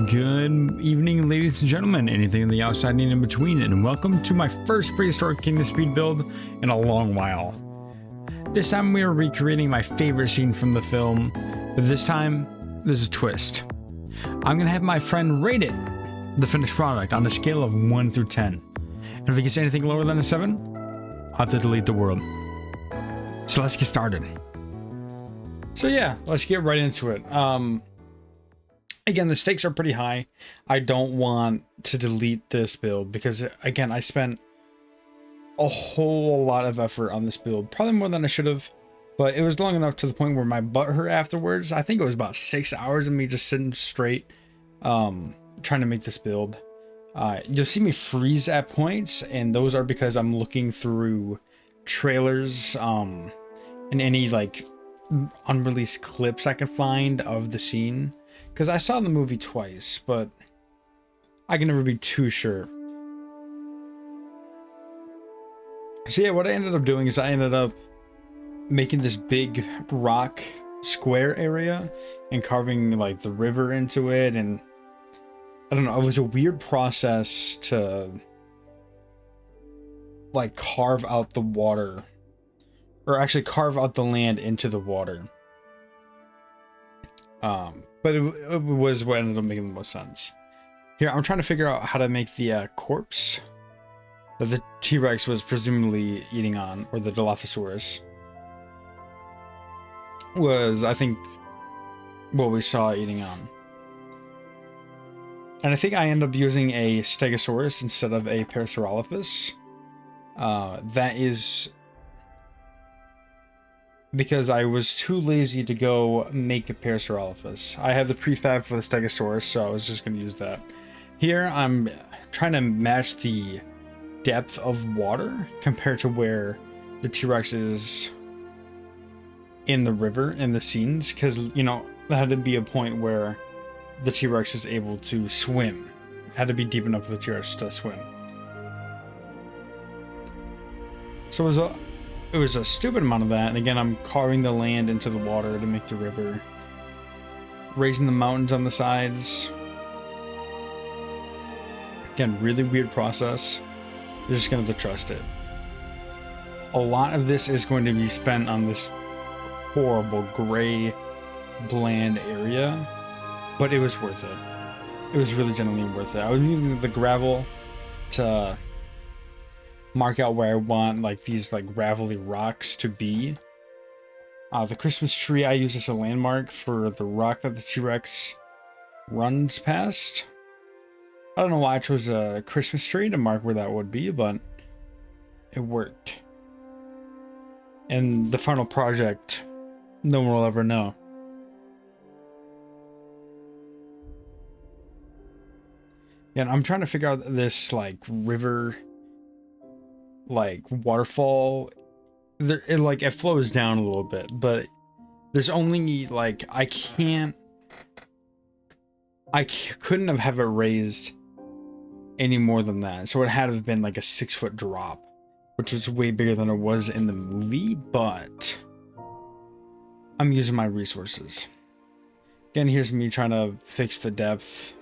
Good evening, ladies and gentlemen, anything in the outside and in between, and welcome to my first Prehistoric Kingdom speed build in a long while. This time we are recreating my favorite scene from the film, but this time there's a twist. I'm gonna have my friend rate it, the finished product, on a scale of 1 through 10. And if it gets anything lower than a 7, I'll have to delete the world. So let's get started. So yeah, let's get right into it. Again, the stakes are pretty high. I don't want to delete this build because, again, I spent a whole lot of effort on this build. Probably more than I should have, but it was long enough to the point where my butt hurt afterwards. I think it was about 6 hours of me just sitting straight, trying to make this build. You'll see me freeze at points, and those are because I'm looking through trailers and any, like, unreleased clips I can find of the scene. Because I saw the movie twice, but I can never be too sure. So yeah, what I ended up doing is I ended up making this big rock square area and carving like the river into it. And I don't know, it was a weird process to like carve out the water, or actually carve out the land into the water. But it was what ended up making the most sense. Here, I'm trying to figure out how to make the corpse that the T-Rex was presumably eating on, or the Dilophosaurus, was, I think, what we saw eating on. And I think I end up using a Stegosaurus instead of a Parasaurolophus. That is because I was too lazy to go make a Parasaurolophus. I have the prefab for the Stegosaurus, so I was just going to use that. Here, I'm trying to match the depth of water compared to where the T-Rex is in the river, in the scenes, because, you know, there had to be a point where the T-Rex is able to swim. It had to be deep enough for the T-Rex to swim. So it was a stupid amount of that, and again, I'm carving the land into the water to make the river, raising the mountains on the sides. Again, really weird process. You're just gonna have to trust it. A lot of this is going to be spent on this horrible gray, bland area, but it was worth it. It was really genuinely worth it. I was using the gravel to mark out where I want like these like gravelly rocks to be. The Christmas tree I use as a landmark for the rock that the T-Rex runs past. I don't know why I chose a Christmas tree to mark where that would be, but it worked. And the final project, no one will ever know. And I'm trying to figure out this like river, like waterfall. It flows down a little bit, but there's only like I couldn't have it raised any more than that, so it had to have been like a 6-foot drop, which was way bigger than it was in the movie. But I'm using my resources. Again, here's me trying to fix the depth,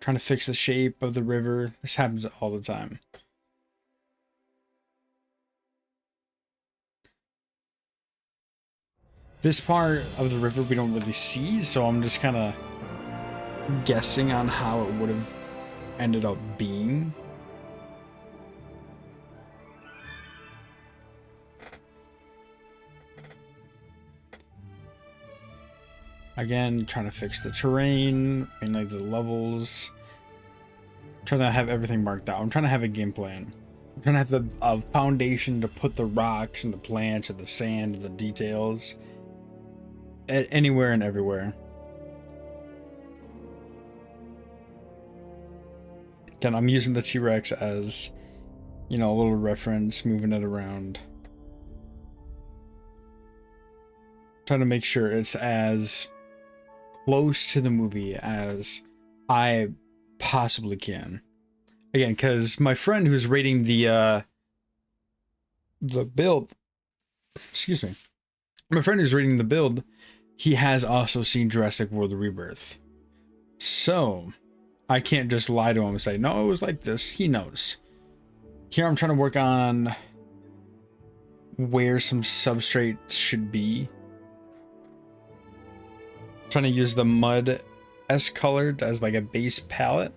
trying to fix the shape of the river. This happens all the time. This part of the river we don't really see, so I'm just kind of guessing on how it would have ended up being. Again, trying to fix the terrain and like the levels. Trying to have everything marked out. I'm trying to have a game plan. I'm trying to have a foundation to put the rocks and the plants and the sand and the details anywhere and everywhere. Again, I'm using the T-Rex as, you know, a little reference, moving it around. Trying to make sure it's as close to the movie as I possibly can. Again, because my friend who's rating the build, excuse me, my friend who's reading the build he has also seen Jurassic World Rebirth. So I can't just lie to him and say, no, it was like this. He knows. Here I'm trying to work on where some substrates should be. Trying to use the mud S colored as like a base palette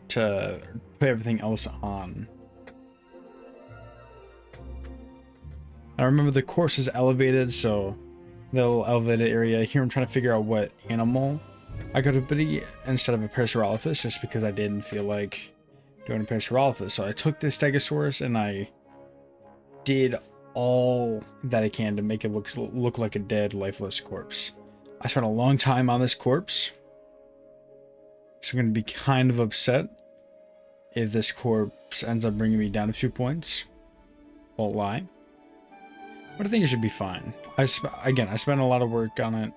to put everything else on. I remember the course is elevated, so the little elevated area. Here I'm trying to figure out what animal I could have been instead of a Parasaurolophus, just because I didn't feel like doing a Parasaurolophus. So I took this Stegosaurus and I did all that I can to make it look like a dead, lifeless corpse. I spent a long time on this corpse, so I'm going to be kind of upset if this corpse ends up bringing me down a few points. Won't lie. But I think it should be fine. I spent a lot of work on it.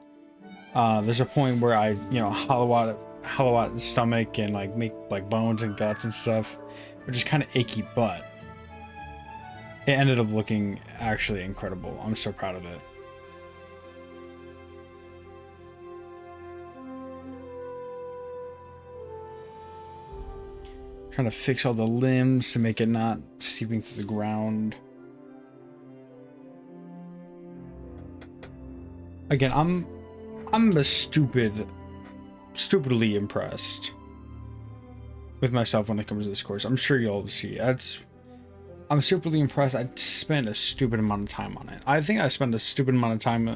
There's a point where I, hollow out the stomach and like make like bones and guts and stuff, which is kind of achy, but it ended up looking actually incredible. I'm so proud of it. Trying to fix all the limbs to make it not seeping through the ground. Again, I'm stupidly impressed with myself when it comes to this course. I'm sure you'll see. I'm stupidly impressed. I spent a stupid amount of time on it. I think I spent a stupid amount of time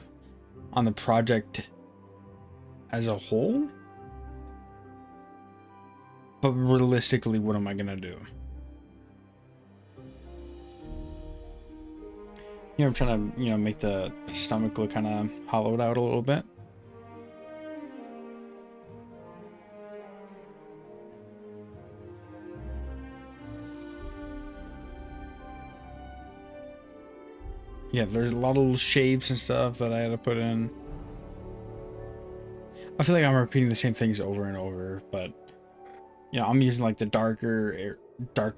on the project as a whole. But realistically, what am I gonna do? I'm trying to, make the stomach look kind of hollowed out a little bit. Yeah, there's a lot of little shapes and stuff that I had to put in. I feel like I'm repeating the same things over and over, but I'm using like the darker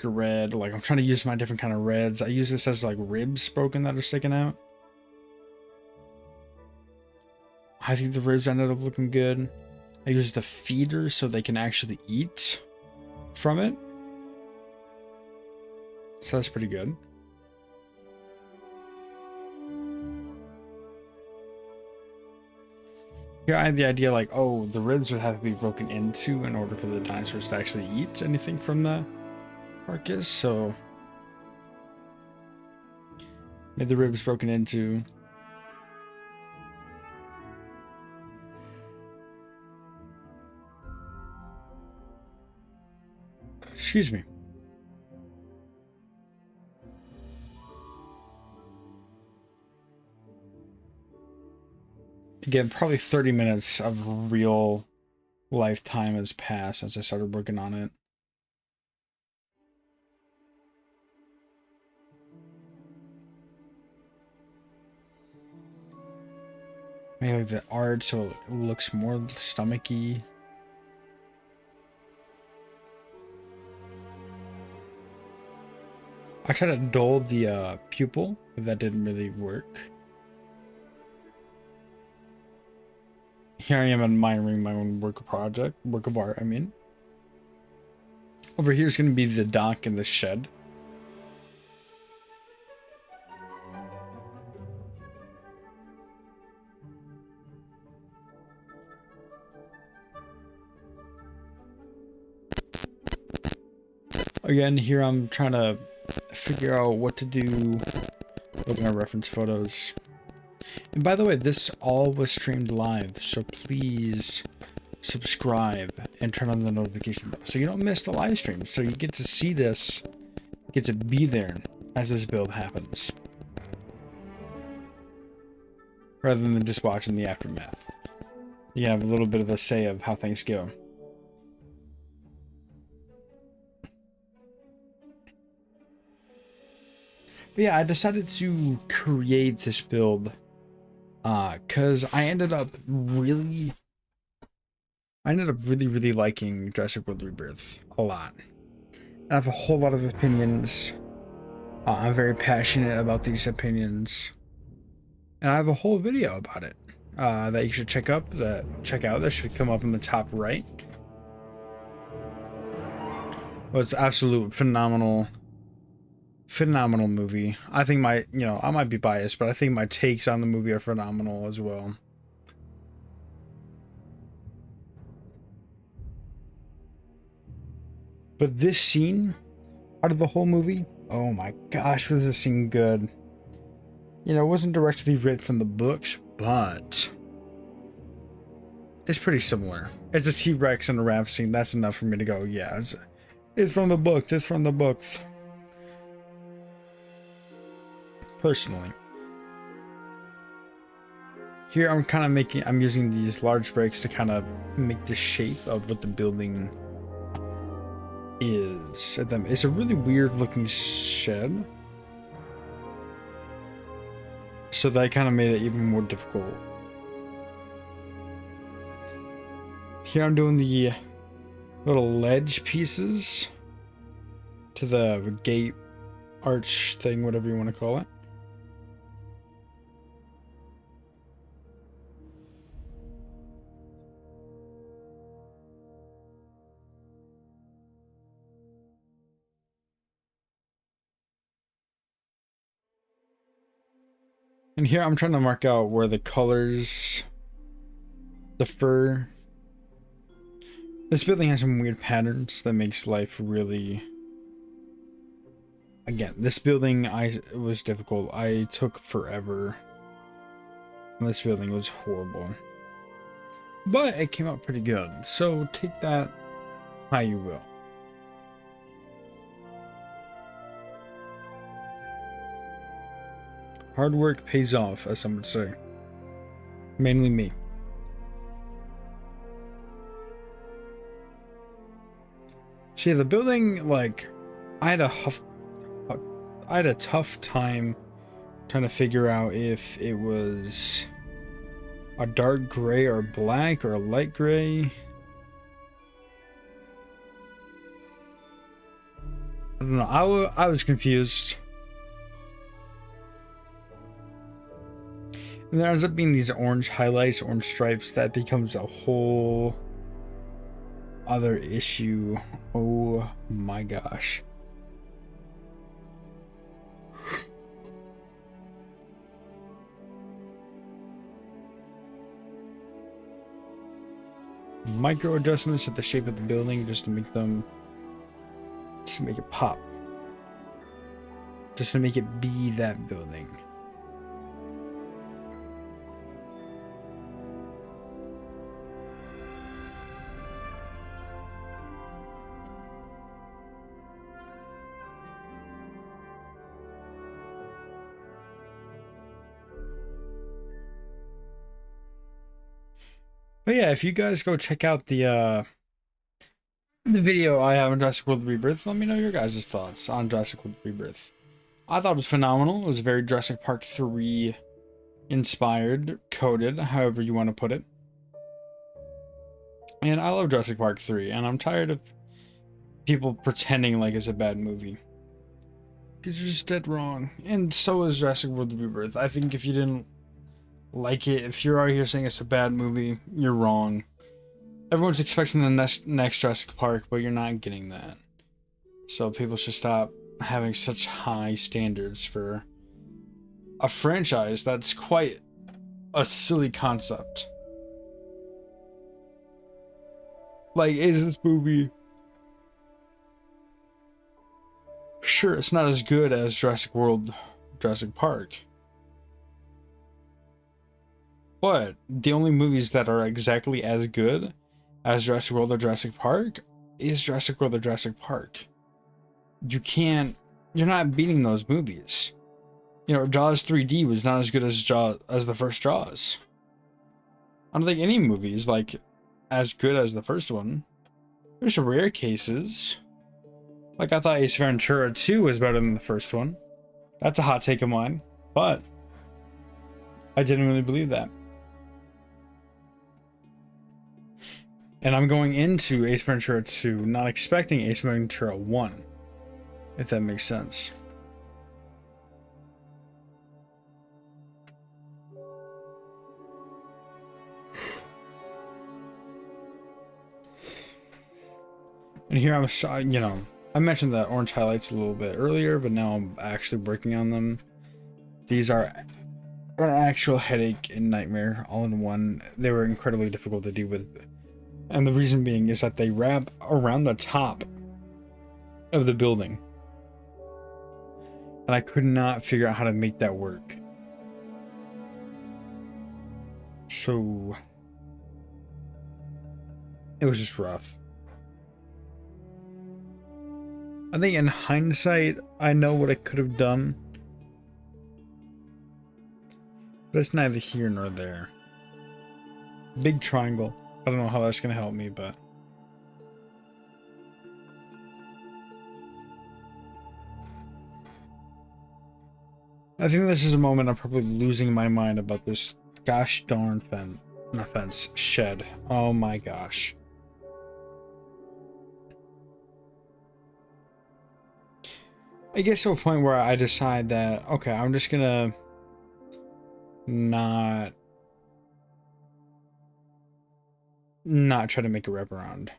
red. Like I'm trying to use my different kind of reds. I use this as like ribs broken that are sticking out. I think the ribs ended up looking good. I used the feeder so they can actually eat from it. So that's pretty good. Here I had the idea like, oh, the ribs would have to be broken into in order for the dinosaurs to actually eat anything from the carcass, so made the ribs broken into. Excuse me. Again, probably 30 minutes of real lifetime has passed since I started working on it. Maybe like the art so it looks more stomachy. I tried to dull the pupil, but that didn't really work. Here I am admiring my own work of art, I mean. Over here is going to be the dock and the shed. Again, here I'm trying to figure out what to do. Looking at reference photos. And by the way, this all was streamed live, so please subscribe and turn on the notification bell so you don't miss the live stream. So you get to see this, get to be there as this build happens, rather than just watching the aftermath. You can have a little bit of a say of how things go. But yeah, I decided to create this build because I ended up really liking Jurassic World Rebirth a lot. I have a whole lot of opinions. I'm very passionate about these opinions, and I have a whole video about it. that you should check out. That should come up in the top right. Well, it's absolute phenomenal movie. I think I might be biased, but I think my takes on the movie are phenomenal as well. But this scene, out of the whole movie, oh my gosh, was this scene good. You know, it wasn't directly read from the books, but it's pretty similar. It's a T-Rex and a raft scene. That's enough for me to go, yeah, it's from the books. It's from the books. Personally. Here I'm using these large breaks to kind of make the shape of what the building is. It's a really weird looking shed. So that kind of made it even more difficult. Here I'm doing the little ledge pieces to the gate arch thing, whatever you want to call it. And here I'm trying to mark out where the colors, the fur. This building has some weird patterns that makes life really... Again, this building it was difficult. I took forever. This building was horrible. But it came out pretty good. So take that how you will. Hard work pays off, as some would say. Mainly me. See, the building, like, I had a tough time trying to figure out if it was a dark gray or black or a light gray. I don't know. I was confused. And there ends up being these orange highlights, orange stripes. That becomes a whole other issue. Oh my gosh. Micro adjustments to the shape of the building just to make it pop. Just to make it be that building. But yeah, if you guys go check out the video I have on Jurassic World Rebirth, let me know your guys' thoughts on Jurassic World Rebirth. I thought it was phenomenal. It was very Jurassic Park 3 inspired, coded, however you want to put it. And I love Jurassic Park 3, and I'm tired of people pretending like it's a bad movie. Because you're just dead wrong. And so is Jurassic World Rebirth. I think if you didn't like it, if you're out here saying it's a bad movie, you're wrong. Everyone's expecting the next Jurassic Park, but you're not getting that. So people should stop having such high standards for a franchise that's quite a silly concept. Like, is this movie... Sure, it's not as good as Jurassic World, Jurassic Park. But the only movies that are exactly as good as Jurassic World or Jurassic Park is Jurassic World or Jurassic Park. You're not beating those movies. You know, Jaws 3D was not as good as the first Jaws. I don't think any movie is like as good as the first one. There's rare cases. Like, I thought Ace Ventura 2 was better than the first one. That's a hot take of mine, but I genuinely believe that. And I'm going into Ace Ventura 2 not expecting Ace Ventura 1, if that makes sense. And here I was, you know, I mentioned the orange highlights a little bit earlier, but now I'm actually working on them. These are an actual headache and nightmare all in one. They were incredibly difficult to deal with. And the reason being is that they wrap around the top of the building. And I could not figure out how to make that work. So it was just rough. I think in hindsight, I know what I could have done. But it's neither here nor there. Big triangle. I don't know how that's going to help me, but... I think this is a moment I'm probably losing my mind about this gosh darn fence shed. Oh my gosh. I get to a point where I decide that, okay, I'm just gonna not try to make a wraparound.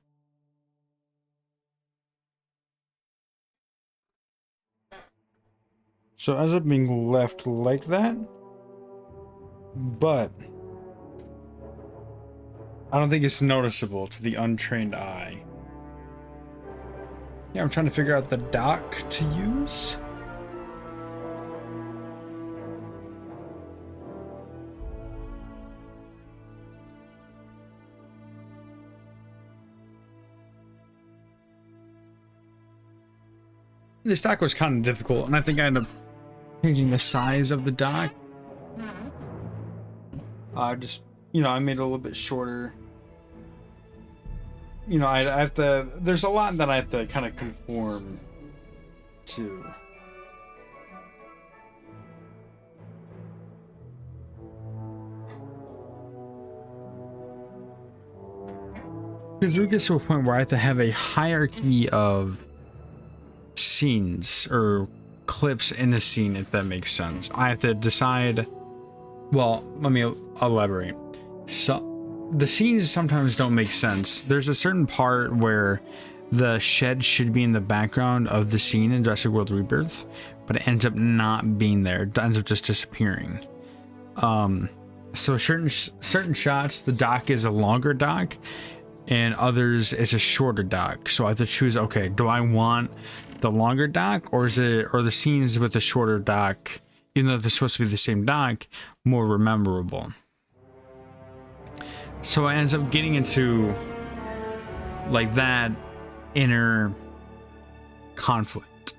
So it ends up being left like that, but I don't think it's noticeable to the untrained eye. Yeah, I'm trying to figure out the dock to use. This dock was kind of difficult, and I think I ended up changing the size of the dock. Just, you know, I made it a little bit shorter. You know, I have to, there's a lot that I have to kind of conform to. Because it gets to a point where I have to have a hierarchy of scenes or clips in a scene, if that makes sense. I have to decide, well, let me elaborate. So the scenes sometimes don't make sense. There's a certain part where the shed should be in the background of the scene in Jurassic World Rebirth, but it ends up not being there. It ends up just disappearing. So certain shots, the dock is a longer dock, and others it's a shorter dock. So I have to choose, okay, do I want the longer dock, or is it, or the scenes with the shorter dock, even though they're supposed to be the same dock, more rememberable? So it ends up getting into like that inner conflict,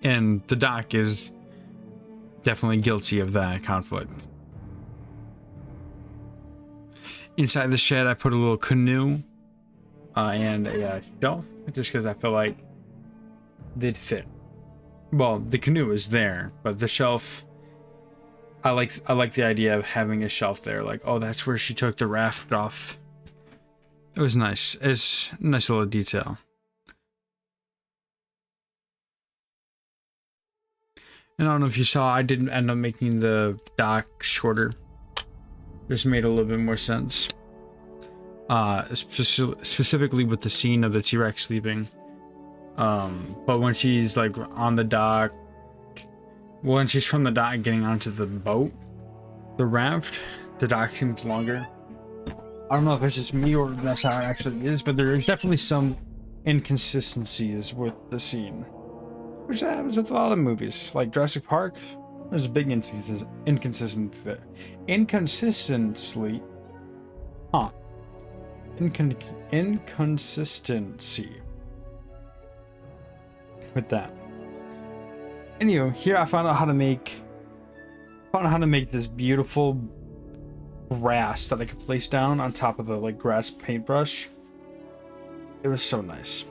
and the dock is definitely guilty of that conflict. Inside the shed, I put a little canoe and a shelf, just because I feel like they'd fit. Well, the canoe is there, but the shelf, I like the idea of having a shelf there. Like, oh, that's where she took the raft off. It was nice. It's a nice little detail. And I don't know if you saw, I didn't end up making the dock shorter. Just made a little bit more sense. Specifically with the scene of the T-Rex sleeping. But when she's like on the dock, when she's from the dock getting onto the boat, the raft, the dock seems longer. I don't know if it's just me or that's how it actually is, but there's definitely some inconsistencies with the scene, which happens with a lot of movies. Like Jurassic Park, there's a big inconsistency with that. Anyway, here I found out how to make this beautiful grass that I could place down on top of the like grass paintbrush. It was so nice.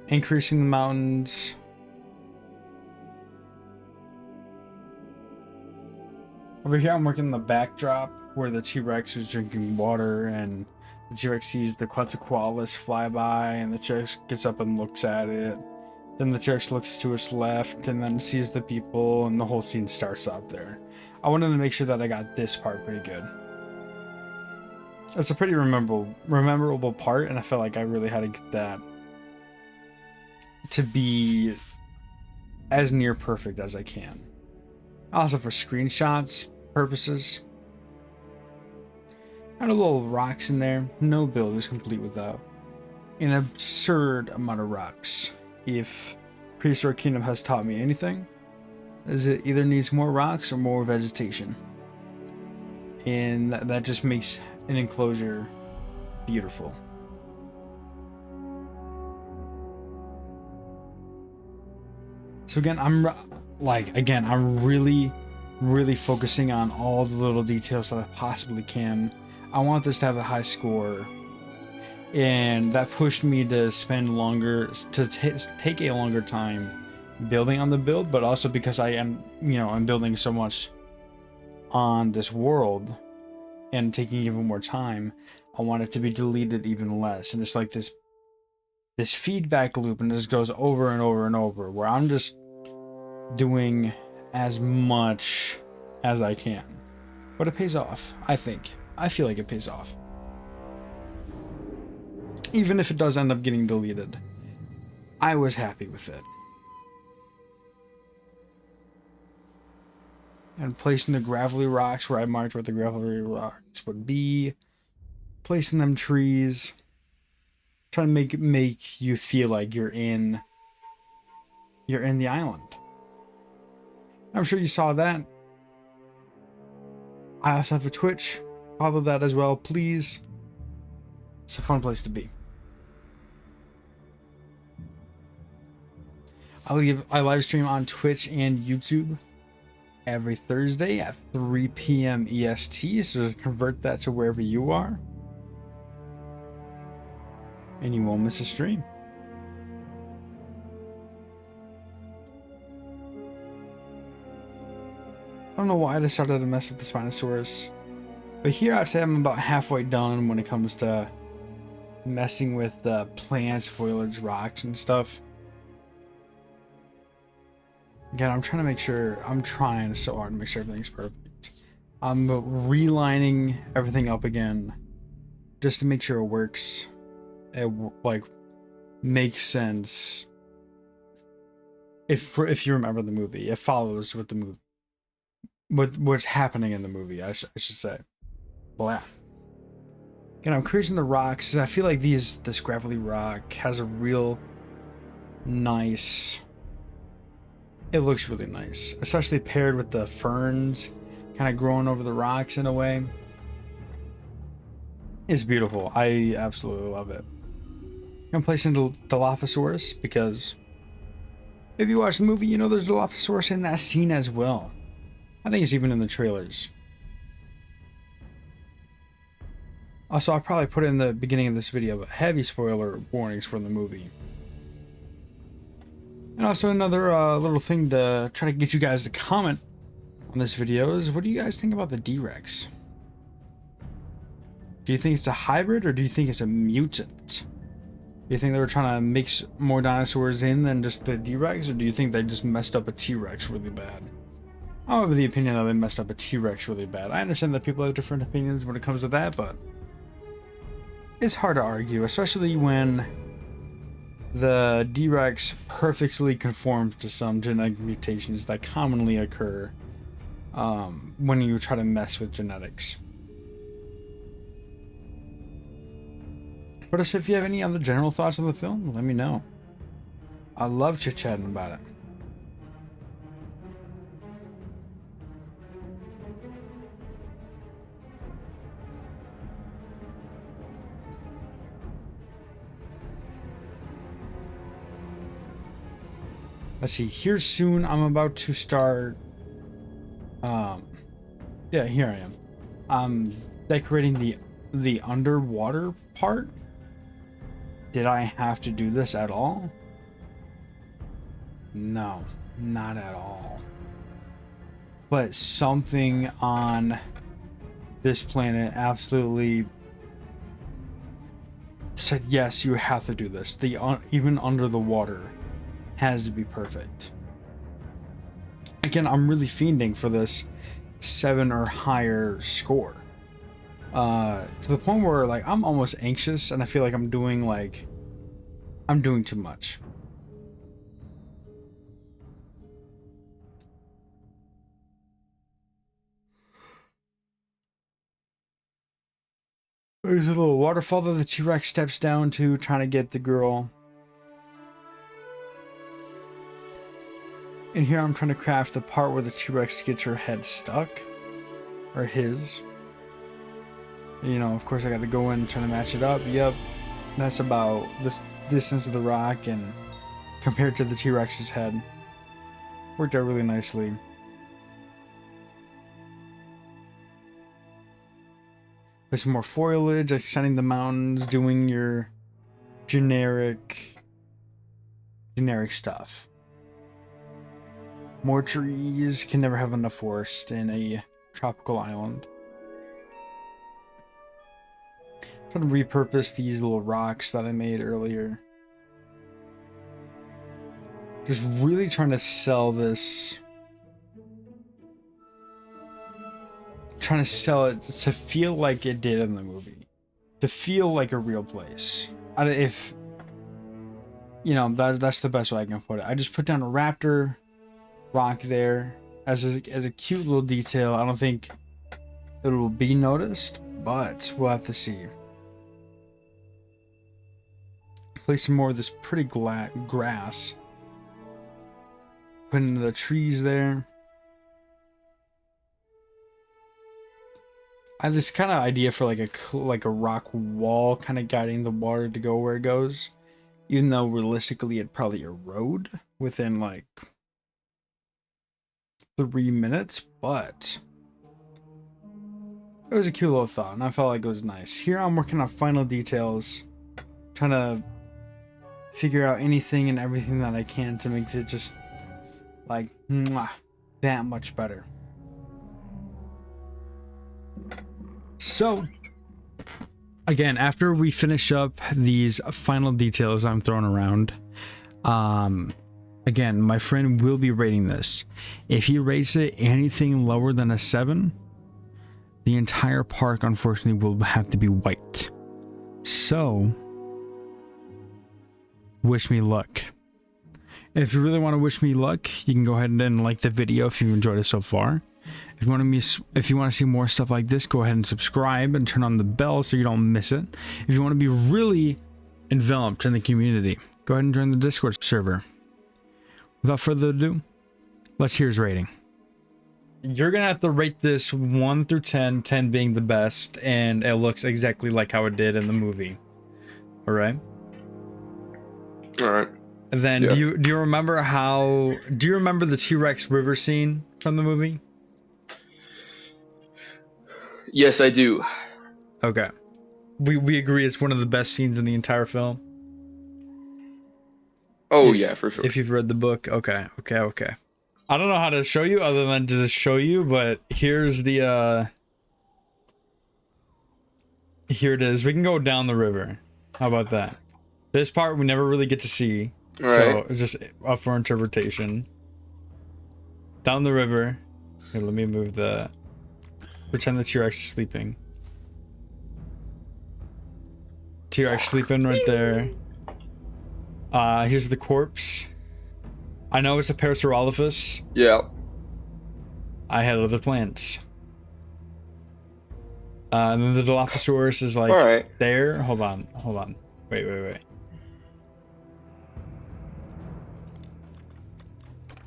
Increasing the mountains. Over here I'm working on the backdrop where the T-Rex was drinking water and the T-Rex sees the Quetzalcoatlus fly by and the T-Rex gets up and looks at it. Then the T-Rex looks to its left and then sees the people, and the whole scene starts up there. I wanted to make sure that I got this part pretty good. It's a pretty memorable part, and I felt like I really had to get that to be as near perfect as I can. Also for screenshots purposes. Got a little rocks in there. No build is complete without an absurd amount of rocks. If Prehistoric Kingdom has taught me anything, is it either needs more rocks or more vegetation. And that just makes an enclosure beautiful. So again, I'm really focusing on all the little details that I possibly can. I want this to have a high score, and that pushed me to spend longer, to take a longer time building on the build, but also because I am, I'm building so much on this world and taking even more time, I want it to be deleted even less. And it's like this feedback loop, and this goes over and over and over, where I'm just doing as much as I can. But it pays off, I think. I feel like it pays off. Even if it does end up getting deleted, I was happy with it. And placing the gravelly rocks where I marked where the gravelly rocks would be. Placing them trees. Trying to make you feel like you're in the island. I'm sure you saw that. I also have a Twitch. Follow that as well, please. It's a fun place to be. I live stream on Twitch and YouTube every Thursday at 3 p.m. EST, so convert that to wherever you are, and you won't miss a stream. I don't know why I decided to mess with the Spinosaurus, but here I'd say I'm about halfway done when it comes to messing with the plants, foliage, rocks, and stuff. Again, I'm trying so hard to make sure everything's perfect. I'm relining everything up again just to make sure it works. It makes sense. If you remember the movie, it follows with the movie. What's happening in the movie, I should say. Well, yeah. Again, I'm creating the rocks. I feel like this gravelly rock has a real nice. It looks really nice, especially paired with the ferns kind of growing over the rocks in a way. It's beautiful. I absolutely love it. I'm placing the Dilophosaurus because if you watch the movie, you know there's a Dilophosaurus in that scene as well. I think it's even in the trailers. Also, I'll probably put it in the beginning of this video, but heavy spoiler warnings for the movie. And also another little thing to try to get you guys to comment on this video is, what do you guys think about the D-Rex? Do you think it's a hybrid, or do you think it's a mutant? Do you think they were trying to mix more dinosaurs in than just the D-Rex, or do you think they just messed up a T-Rex really bad? I'm of the opinion that they messed up a T-Rex really bad. I understand that people have different opinions when it comes to that, but it's hard to argue, especially when the D-Rex perfectly conforms to some genetic mutations that commonly occur when you try to mess with genetics. But if you have any other general thoughts on the film, let me know. I love chit-chatting about it. Let's see, here soon I'm about to start, yeah, here I am. I'm decorating the underwater part. Did I have to do this at all? No, not at all. But something on this planet absolutely said, yes, you have to do this. Even under the water, has to be perfect. Again, I'm really fiending for this 7 or higher score. To the point where like I'm almost anxious and I feel like I'm doing too much. There's a little waterfall that the T-Rex steps down to, trying to get the girl. And here I'm trying to craft the part where the T-Rex gets her head stuck. Or his. You know, of course I got to go in and try to match it up. Yep. That's about this distance of the rock and compared to the T-Rex's head. Worked out really nicely. With some more foliage, extending the mountains, doing your generic stuff. More trees, can never have enough forest in a tropical island. Trying to repurpose these little rocks that I made earlier. Just really trying to sell this. Trying to sell it to feel like it did in the movie, to feel like a real place. If you know, that's the best way I can put it. I just put down a raptor rock there as a cute little detail. I don't think it will be noticed, but we'll have to see. Place some more of this pretty grass. Put into the trees there. I have this kind of idea for like a rock wall kind of guiding the water to go where it goes, even though realistically it'd probably erode within like 3 minutes, but it was a cute little thought and I felt like it was nice. Here I'm working on final details, trying to figure out anything and everything that I can to make it just like that much better. So, again, after we finish up these final details I'm throwing around, again, my friend will be rating this. If he rates it anything lower than a 7, the entire park, unfortunately, will have to be wiped. So, wish me luck. If you really want to wish me luck, you can go ahead and like the video if you've enjoyed it so far. If you want to see more stuff like this, go ahead and subscribe and turn on the bell so you don't miss it. If you want to be really enveloped in the community, go ahead and join the Discord server. Without further ado, let's hear his rating. You're gonna have to rate this 1 through 10, 10 being the best, and it looks exactly like how it did in the movie. All right. All right. And then, yeah. do you remember the T-Rex river scene from the movie? Yes, I do. Okay. We agree it's one of the best scenes in the entire film. Oh, yeah, for sure. If you've read the book. Okay. I don't know how to show you other than to just show you, but here's the here it is. We can go down the river. How about that? This part we never really get to see. All so right. it's just up for interpretation. Down the river. Here, let me move the pretend the T-Rex is sleeping. T-Rex sleeping right there. Here's the corpse. I know it's a Parasaurolophus. Yeah. I had other plans. And then the Dilophosaurus is like there. Hold on. Wait.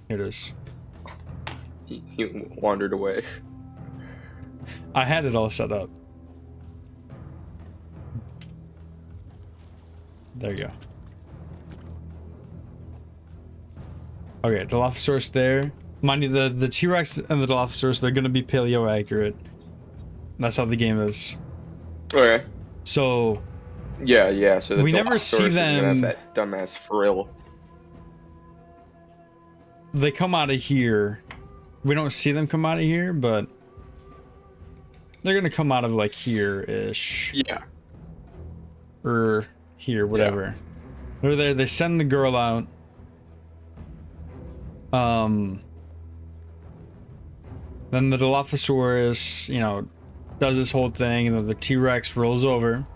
Here it is. He wandered away. I had it all set up. There you go. Okay, Dilophosaurus there. Mind you, the T-Rex and the Dilophosaurus, they're gonna be paleo accurate. That's how the game is. Okay. So. Yeah. So the we never see them. Have that dumbass frill. They come out of here. We don't see them come out of here, but they're gonna come out of like here-ish. Yeah. Or here, whatever. Yeah. They're there. They send the girl out. Then the Dilophosaurus, you know, does this whole thing, and then the T-Rex rolls over.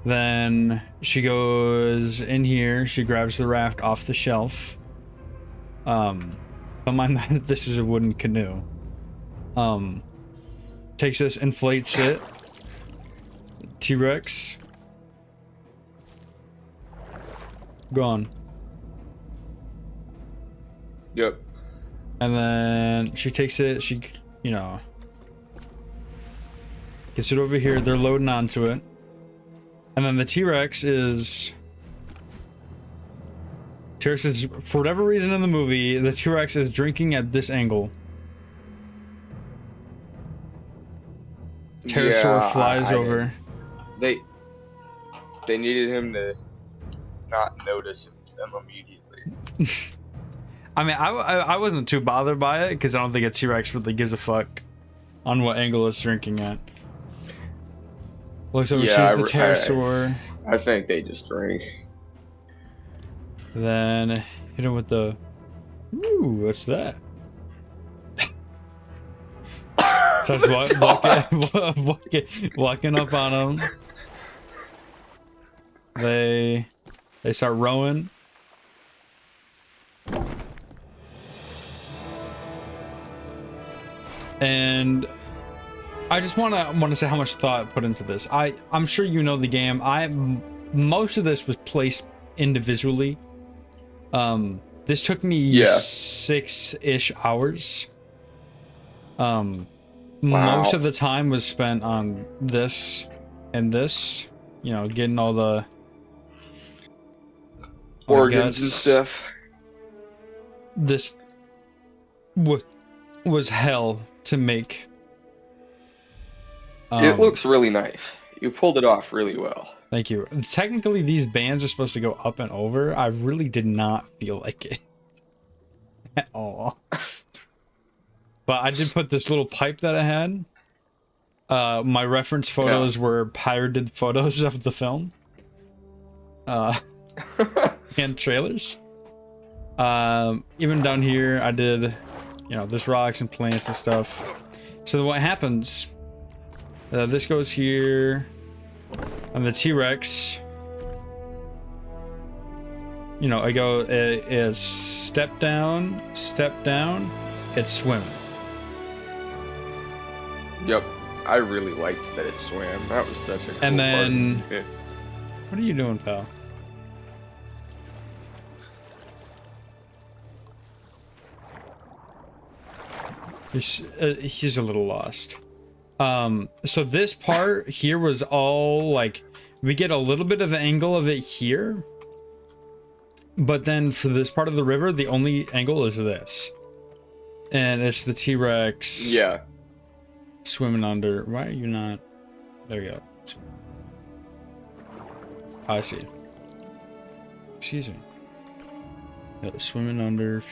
Then she goes in here, she grabs the raft off the shelf. Don't mind that this is a wooden canoe. Takes this, inflates it. T-Rex. Gone. Yep. And then she takes it, she, you know, gets it over here, they're loading onto it. And then the T-Rex is, for whatever reason in the movie, the T-Rex is drinking at this angle. Pterosaur flies over. They needed him to not notice them immediately. I mean, I wasn't too bothered by it because I don't think a T-Rex really gives a fuck on what angle it's drinking at. Looks over, Yeah, sees the pterosaur. I think they just drink. Then hit him with the. Ooh, what's that? Starts walking up on him. They start rowing. And I just want to say how much thought I put into this. I'm sure you know the game. Most of this was placed individually. This took me 6-ish hours. Most of the time was spent on this and this, you know, getting all the organs and stuff. This was hell to make. It looks really nice. You pulled it off really well. Thank you. Technically, these bands are supposed to go up and over. I really did not feel like it at all. But I did put this little pipe that I had. My reference photos were pirated photos of the film. And trailers. Even down here, I did, you know, there's rocks and plants and stuff. So what happens, this goes here, and the T-Rex, you know, it step down, it's swimming. Yep, I really liked that it swam. That was such a cool And then, part. Yeah. What are you doing, pal? He's a little lost. So this part here was all like, we get a little bit of an angle of it here, but then for this part of the river, the only angle is this, and it's the T-Rex. Yeah. Swimming under. Why are you not? There you go. I see. Excuse me. Yeah, swimming under.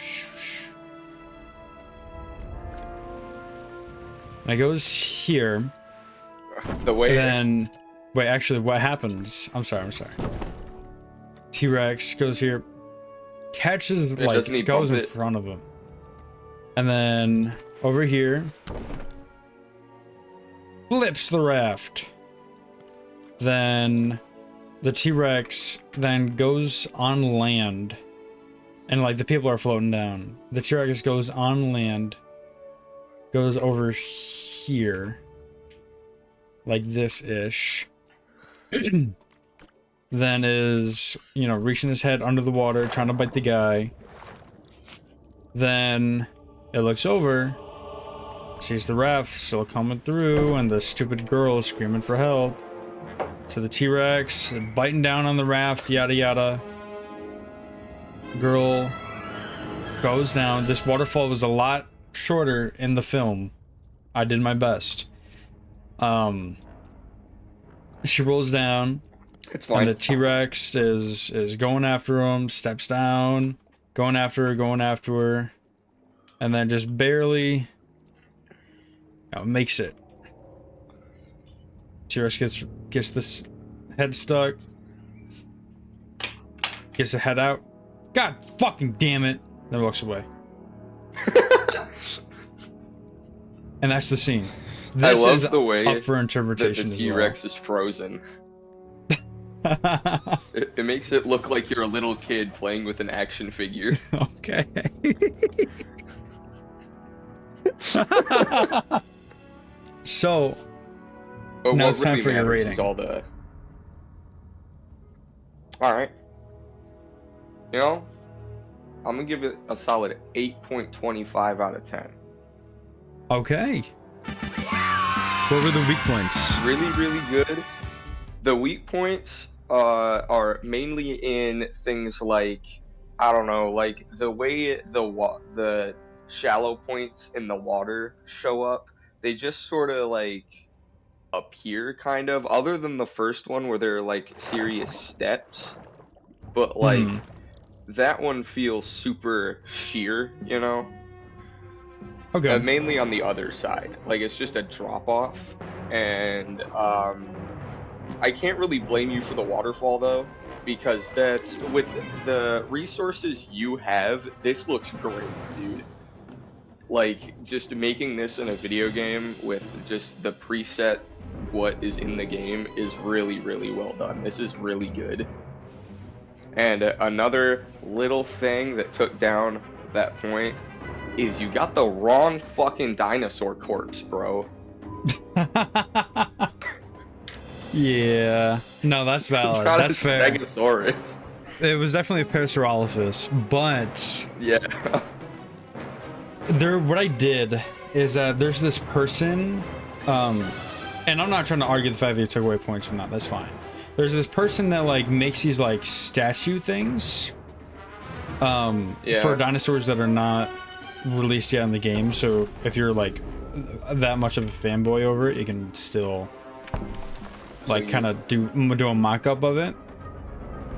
And it goes here. The way. And then, wait, actually, what happens? I'm sorry. T-Rex goes here, catches, like, goes in front of him. And then over here, flips the raft. Then the T-Rex then goes on land. And, like, the people are floating down. The T-Rex goes on land. Goes over here, like this-ish. Then is, you know, reaching his head under the water, trying to bite the guy. Then it looks over, sees the raft still coming through, and the stupid girl is screaming for help. So the T-Rex biting down on the raft, yada yada. Girl goes down. This waterfall was a lot shorter in the film. I did my best. She rolls down. It's fine. And the T-Rex is going after him, steps down, going after her, and then just barely, you know, makes it. T-Rex gets this head stuck, gets the head out. God fucking damn it! then walks away. And that's the scene. I This love is the way up for interpretation the as well. T-Rex is frozen. It makes it look like you're a little kid playing with an action figure. Okay. So, But now what it's time really for your matters rating. is all the... Alright. You know, I'm gonna give it a solid 8.25 out of 10. Okay. What were the weak points? Really, really good. The weak points are mainly in things like, I don't know, like the way the shallow points in the water show up. They just sort of like appear, kind of, other than the first one where they're like serious steps. But like that one feels super sheer, you know? Okay. Mainly on the other side. Like it's just a drop off. And I can't really blame you for the waterfall though, because that's with the resources you have, this looks great, dude. Like just making this in a video game with just the preset what is in the game is really, really well done. This is really good. And another little thing that took down that point is you got the wrong fucking dinosaur corpse, bro. Yeah. No, that's valid. Not That's a fair. Stegosaurus. It was definitely a Parasaurolophus, but Yeah. what I did is that there's this person, and I'm not trying to argue the fact that you took away points from that. That's fine. There's this person that like makes these like statue things, for dinosaurs that are not released yet in the game. So if you're like that much of a fanboy over it, you can still like kind of do a mock-up of it.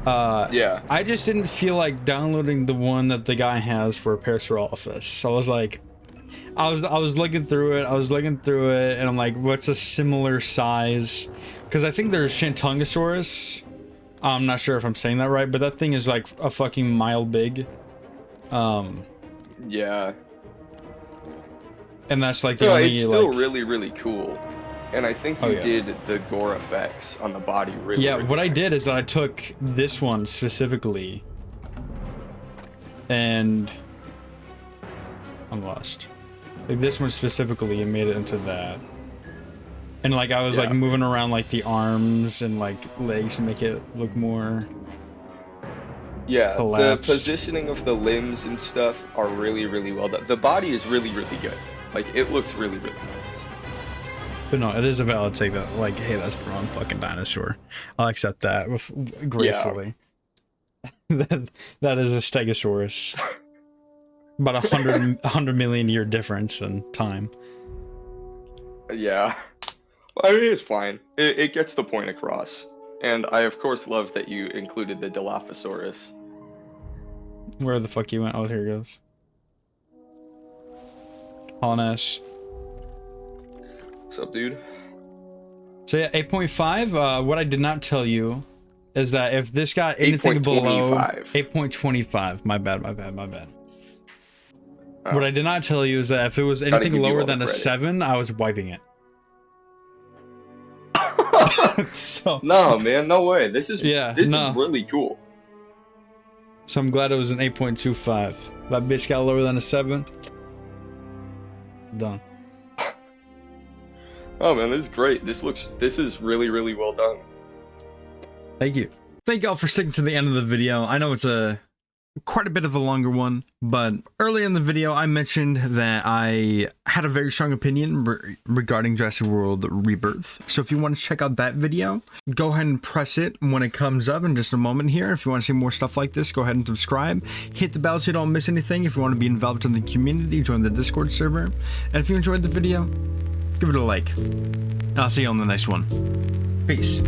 Yeah. I just didn't feel like downloading the one that the guy has for Parasaurolophus. So I was like, I was looking through it, and I'm like, what's a similar size? Because I think there's Shantungosaurus. I'm not sure if I'm saying that right, but that thing is like a fucking mile big. Yeah. And that's like the No, only it's still like, really, really cool. And I think you did the gore effects on the body really, yeah, really what I nice. did is that I took this one specifically, and I'm lost. Like this one specifically, and made it into that. And like I was like moving around like the arms and like legs to make it look more. Yeah, collapsed. The positioning of the limbs and stuff are really, really well done. The body is really, really good. Like it looks really, really nice. But no, it is a valid take that like, hey, that's the wrong fucking dinosaur. I'll accept that gracefully. Yeah. that is a Stegosaurus. About 100 million year difference in time. Yeah. I mean, it's fine. It gets the point across. And I, of course, love that you included the Dilophosaurus. Where the fuck you went? Oh, here it goes. Holness. What's up, dude? So yeah, 8.5. What I did not tell you is that if this got anything below 8.25, my bad. Oh. What I did not tell you is that if it was anything lower than a 7, I was wiping it. So, no, man, no way. This is is really cool. So I'm glad it was an 8.25. That bitch got lower than a 7. Done. Oh man, this is great. This is really, really well done. Thank you. Thank y'all for sticking to the end of the video. I know it's quite a bit of a longer one, but earlier in the video I mentioned that I had a very strong opinion regarding Jurassic World Rebirth. So if you want to check out that video, go ahead and press it when it comes up in just a moment here. If you want to see more stuff like this, go ahead and subscribe. Hit the bell so you don't miss anything. If you want to be involved in the community, join the Discord server. And if you enjoyed the video, give it a like. And I'll see you on the next one. Peace.